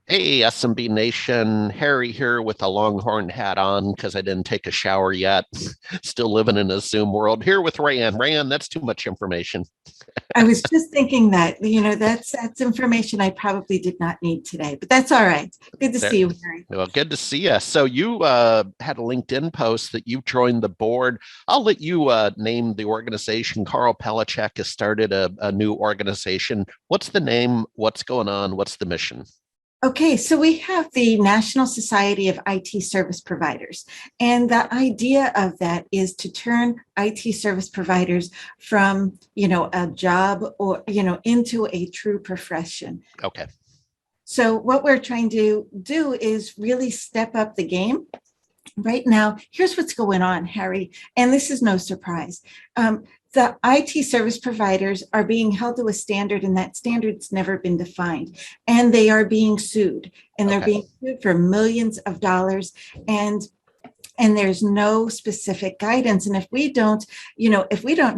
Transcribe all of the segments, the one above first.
Hey, SMB Nation, Harry here with a Longhorn hat on because I didn't take a shower yet. Still living in a Zoom world. Here with Rayanne. Rayanne, that's too much information. I was just thinking that, that's information I probably did not need today, but that's all right. Good to There. see you, Harry. Well, good to see you. So you had a LinkedIn post that you've joined the board. I'll let you name the organization. Karl Palachuk has started a new organization. What's the name? What's going on? What's the mission? Okay, so we have the National Society of IT Service Providers. And the idea of that is to turn IT service providers from, a job or, into a true profession. Okay. So what we're trying to do is really step up the game. Right now, here's what's going on, Harry, and this is no surprise. The IT service providers are being held to a standard, and that standard's never been defined. And they are being sued, and they're Okay. being sued for millions of dollars. And there's no specific guidance. And if we don't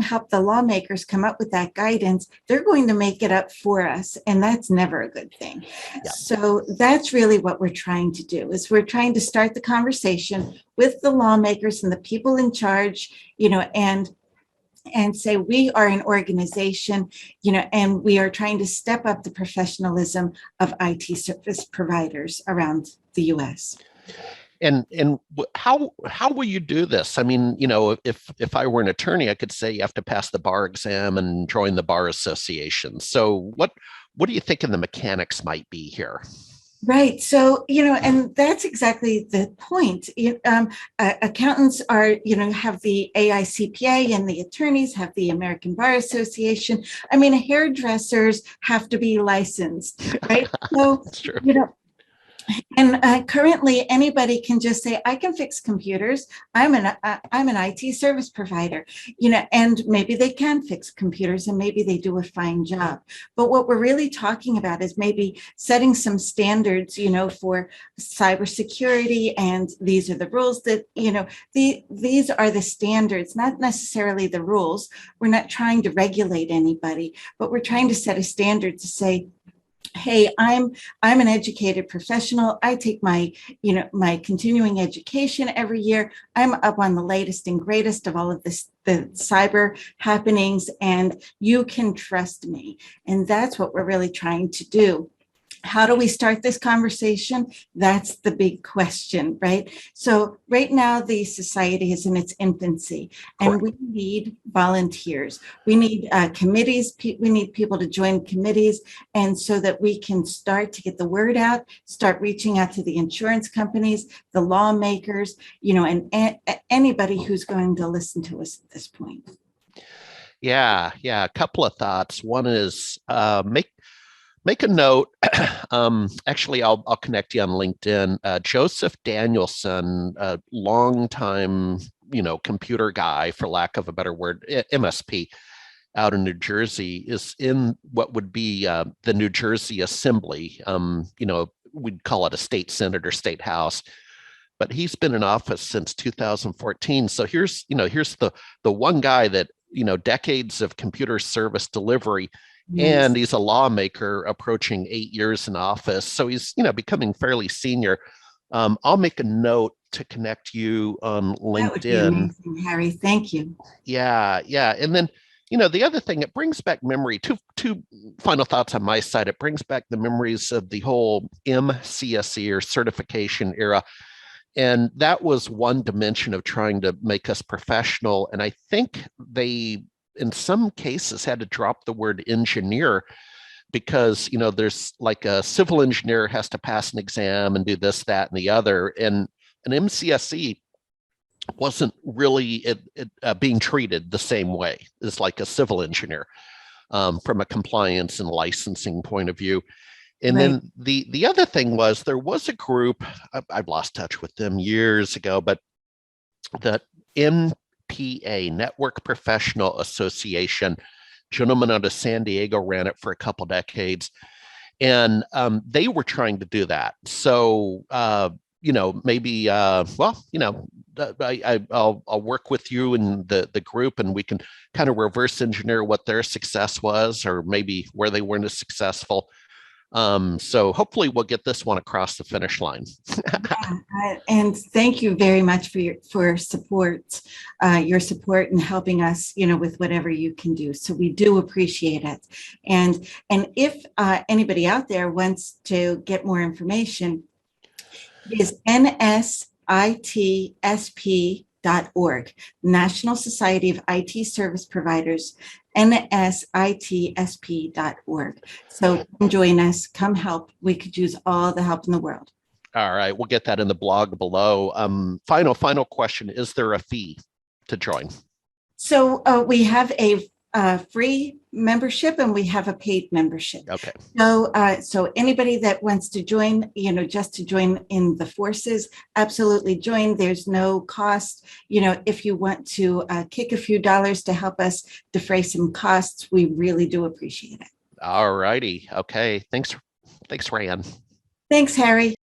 help the lawmakers come up with that guidance, they're going to make it up for us, and that's never a good thing. Yeah. So that's really what we're trying to do, is we're trying to start the conversation with the lawmakers and the people in charge, and say we are an organization, and we are trying to step up the professionalism of IT service providers around the US. And how will you do this? I mean, if I were an attorney, I could say you have to pass the bar exam and join the bar association. So what do you think the mechanics might be here? Right. So, and that's exactly the point. Accountants have the AICPA, and the attorneys have the American Bar Association. I mean, hairdressers have to be licensed, right? So, That's true. and currently, anybody can just say, "I can fix computers. I'm an IT service provider," and maybe they can fix computers, and maybe they do a fine job. But what we're really talking about is maybe setting some standards, for cybersecurity, and these are the rules that these are the standards, not necessarily the rules. We're not trying to regulate anybody, but we're trying to set a standard to say, hey, I'm an educated professional. I take my continuing education every year. I'm up on the latest and greatest of all of the cyber happenings, and you can trust me. And that's what we're really trying to do. How do we start this conversation? That's the big question, right? So right now, the society is in its infancy, and Correct. we need volunteers. We need committees. We need people to join committees, and so that we can start to get the word out, start reaching out to the insurance companies, the lawmakers, and anybody who's going to listen to us at this point. Yeah. A couple of thoughts. One is make a note. Actually, I'll connect you on LinkedIn. Joseph Danielson, a longtime, computer guy, for lack of a better word, MSP out in New Jersey, is in what would be the New Jersey Assembly. We'd call it a state senate or state house, but he's been in office since 2014. So here's the one guy that decades of computer service delivery, and Yes, he's a lawmaker approaching 8 years in office. So he's becoming fairly senior. I'll make a note to connect you on that would be LinkedIn. amazing, Harry. Thank you. Yeah, and then the other thing, it brings back memory. Two final thoughts on my side. It brings back the memories of the whole MCSE or certification era, and that was one dimension of trying to make us professional. And I think they, in some cases, had to drop the word engineer because, there's like a civil engineer has to pass an exam and do this, that, and the other. And an MCSE wasn't really being treated the same way as like a civil engineer, from a compliance and licensing point of view. And Right. then the other thing was, there was a group, I've lost touch with them years ago, but the NPA, Network Professional Association, gentleman out of San Diego ran it for a couple decades, and they were trying to do that. So maybe I'll work with you and the group, and we can kind of reverse engineer what their success was, or maybe where they weren't as successful. So hopefully we'll get this one across the finish line. And thank you very much for your support in helping us, with whatever you can do. So we do appreciate it. And if anybody out there wants to get more information, it is NSITSP.org, National Society of IT Service Providers, NSITSP.org. So come join us, come help. We could use all the help in the world. All right, we'll get that in the blog below. Final question: is there a fee to join? So we have a free membership and we have a paid membership. Okay. So anybody that wants to join, just to join in the forces, absolutely join. There's no cost. If you want to kick a few dollars to help us defray some costs, we really do appreciate it. All righty. Okay. Thanks, Rayanne. Thanks, Harry.